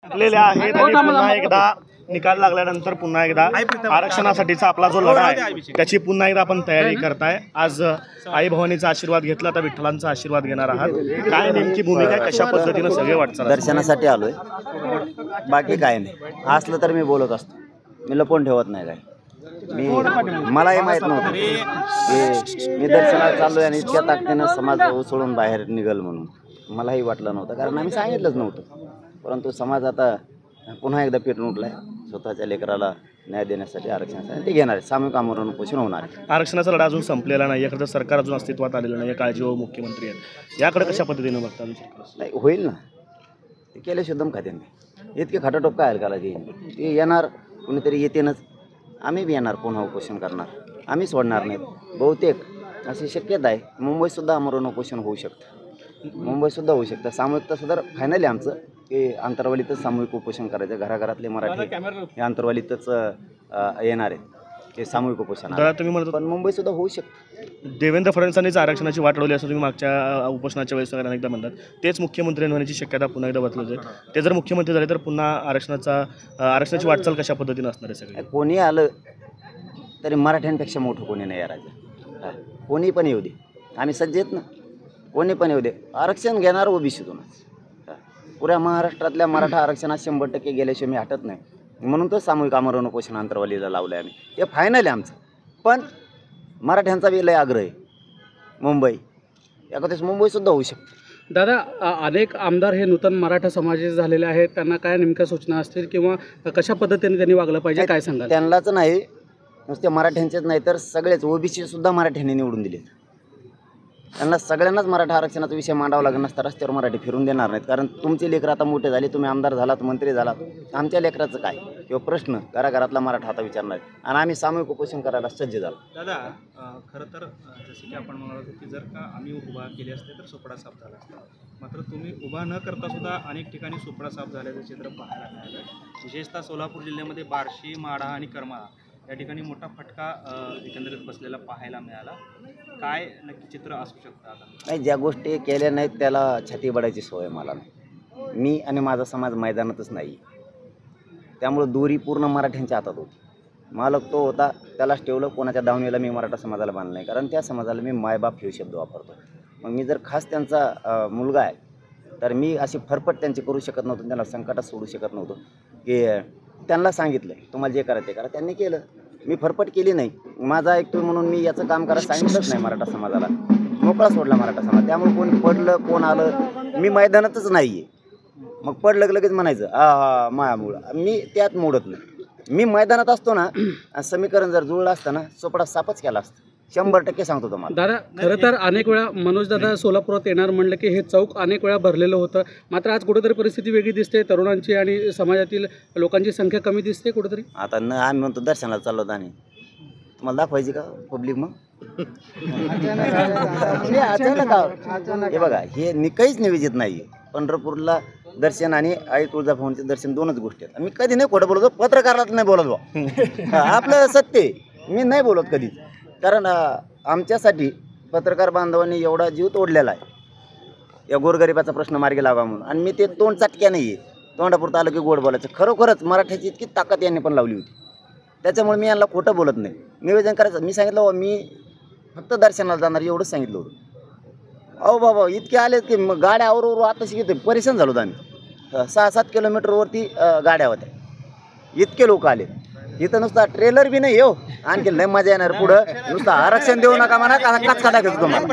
टाकलेल्या आहेत आणि पुन्हा एकदा निकाल लागल्यानंतर पुन्हा एकदा आरक्षणासाठीचा आपला जो लढा आहे त्याची पुन्हा एकदा आपण तयारी करताय। आज आई भवानीचा आशीर्वाद घेतला तर विठ्ठलांचा आशीर्वाद घेणार आहात, काय नेमकी भूमिका आहे, कशा पद्धतीने सगळे वाटचाल? दर्शनासाठी आलोय, बाकी काय नाही। असलं तर मी बोलत असतो, मी लपवून ठेवत नाही काय। मलाही माहित नव्हतं की मी दर्शनाला चाललोय आणि इतक्या ताकदीनं समाज उसळून बाहेर निघल म्हणून मलाही वाटलं नव्हतं, कारण आम्ही सांगितलंच नव्हतं। परंतु समाज आता पुन्हा एकदा पेटून उठलाय स्वतःच्या लेकराला न्याय देण्यासाठी, आरक्षणासाठी ते घेणार आहे। सामूहिक आमरण उपोषण होणार आहे। आरक्षणाचा लढा अजून संपलेला नाही, एखादं सरकार अजून अस्तित्वात आलेलं नाही, काळजीवाहू मुख्यमंत्री आहेत, याकडे कशा पद्धतीने बघता? नाही होईल ना, ते केल्याशिवाय दम खाते नाही। इतके खटाटोप काय हलकाला ते येणार, कुणीतरी येतेनच। आम्ही बी येणार, पुन्हा उपोषण करणार, आम्ही सोडणार नाहीत। बहुतेक अशी शक्यता आहे मुंबईतसुद्धा आमरण उपोषण होऊ शकतं, मुंबईतसुद्धा होऊ शकतं। सामूहिक तसं तर फायनल आहे आमचं की आंतरवालीतच सामूहिक उपोषण करायचं। घराघरातले मराठी हे आंतरवालीतच येणार आहेत, ते सामूहिक उपोषण। तुम्ही म्हणतो पण मुंबईतसुद्धा होऊ शकतं। देवेंद्र फडणवीसांनीच आरक्षणाची वाट लावली असं तुम्ही मागच्या उपोषणाच्या वेळेस अनेकदा म्हणतात, तेच मुख्यमंत्री होण्याची शक्यता पुन्हा एकदा बदलत आहे। ते जर मुख्यमंत्री झाले तर पुन्हा आरक्षणाची वाटचाल कशा पद्धतीने असणार आहे? सगळे कोणी आलं तरी मराठ्यांपेक्षा मोठं कोणी नाही या राज्यात। कोणी पण येऊ दे, आम्ही सज्ज आहेत ना, कोणी पण येऊ दे, आरक्षण घेणार ओबीसीतूनच। पुऱ्या महाराष्ट्रातल्या मराठा आरक्षणात 100% गेल्याशिवाय मी हटत नाही, म्हणून तर सामूहिक आमरण उपोषण आंतरवालीला लावलं आहे आम्ही। हे फायनल आहे आमचं, पण मराठ्यांचा बी लय आग्रह आहे। मुंबई एखाद्याच मुंबईसुद्धा होऊ शकते। दादा, अनेक आमदार हे नूतन मराठा समाजाचे झालेले आहेत, त्यांना काय नेमक्या सूचना असतील किंवा कशा पद्धतीने त्यांनी वागलं पाहिजे, काय सांगाल? त्यांनाच नाही, नुसते मराठ्यांचेच नाही तर सगळेच ओबीसी सुद्धा मराठ्यांनी निवडून दिलेत। त्यांना सगळ्यांनाच मराठा आरक्षणाचा विषय मांडावा लागेल, नसता रस्त्यावर मराठी फिरून देणार नाहीत। कारण तुमचे लेकरं आता मोठे झाले, तुम्ही आमदार झालात, मंत्री झालात, आमच्या लेकराचं काय किंवा प्रश्न घराघरातला मराठा आता विचारणार आहे, आणि आम्ही सामूहिक उपोषण करायला सज्ज झालो। दादा, खरं तर जसं की आपण म्हणत होतो की जर का आम्ही उभा केले असते तर सोपडा साफ झाला असता, मात्र तुम्ही उभा न करता सुद्धा अनेक ठिकाणी सोपडा साफ झाल्याचं चित्र पाहायला मिळालं। विशेषतः सोलापूर जिल्ह्यामध्ये बार्शी, माढा आणि करमाळा या ठिकाणी मोठा फटका एकंदरीत बसलेला पाहायला मिळाला। काय नक्की चित्र असू शकतं आता? नाही, ज्या गोष्टी केल्या नाहीत त्याला छाती बडायची सवय मला नाही। मी आणि माझा समाज मैदानातच नाही, त्यामुळं दोरी पूर्ण मराठ्यांच्या हातात होती। मालक तो होता, त्यालाच ठेवलं। कोणाच्या दावणीला मी मराठा समाजाला बांधलं नाही, कारण त्या समाजाला मी मायबाप हे शब्द वापरतो। मग मी जर खास त्यांचा मुलगा आहे तर मी अशी फरफट त्यांची करू शकत नव्हतो, त्यांना संकटात सोडू शकत नव्हतो की त्यांना सांगितलं तुम्हाला जे करायचं ते करा, त्यांनी केलं। मी फरफट केली नाही, माझा ऐकतोय म्हणून मी याचं काम करायला सांगितलंच नाही मराठा समाजाला, मोकळा सोडला मराठा समाज। त्यामुळे कोणी पडलं कोण आलं, मी मैदानातच नाही आहे। मग पडलं लगेच म्हणायचं मायामुळं, मी त्यात मोडत नाही। मी मैदानात असतो ना, समीकरण जर जुळलं असतं ना, सोपडा सापच केला असतं, 100% सांगतो तुम्हाला। दादा, खरं तर अनेक वेळा मनोज दादा सोलापुरात येणार म्हणलं की हे चौक अनेक वेळा भरलेलं होतं, मात्र आज कुठेतरी परिस्थिती वेगळी दिसते, तरुणांची आणि समाजातील लोकांची संख्या कमी दिसते कुठेतरी। आता आम्ही म्हणतो दर्शनाला चाललो होतो, आणि तुम्हाला दाखवायची का पब्लिक? मग अचानक हे बघा, हे काहीच नियोजित नाही आहे। पंढरपूरला दर्शन आणि आई तुळजाभवानीचे दर्शन दोनच गोष्टी आहेत। मी कधी नाही खोटं बोलतो, पत्रकाराला नाही बोलत बा, आपलं सत्य आहे, मी नाही बोलत कधी। कारण आमच्यासाठी पत्रकार बांधवांनी एवढा जीव तोडलेला आहे या गोरगरिबाचा प्रश्न मार्गी लावा म्हणून, आणि मी ते तोंड चटक्या नाही आहे, तोंडापुरतं आलं की गोड बोलायचं। खरोखरच मराठ्याची इतकी ताकद यांनी पण लावली होती, त्याच्यामुळे मी यांना खोटं बोलत नाही। निवेदन करायचं, मी सांगितलं मी फक्त दर्शनाला जाणार एवढंच सांगितलं होतं। अहो बाबा, इतके आले की मग गाड्या आवरू आताशी घेतो, परेशान झालो होतो आम्ही। 6-7 किलोमीटरवरती गाड्या होत्या, इतके लोक आले। इथं नुसता ट्रेलर बी नाही हो, आणखी लय मजा येणार पुढं। नुसतं आरक्षण देऊ नका म्हणा, कचका टाकायचं तुम्हाला।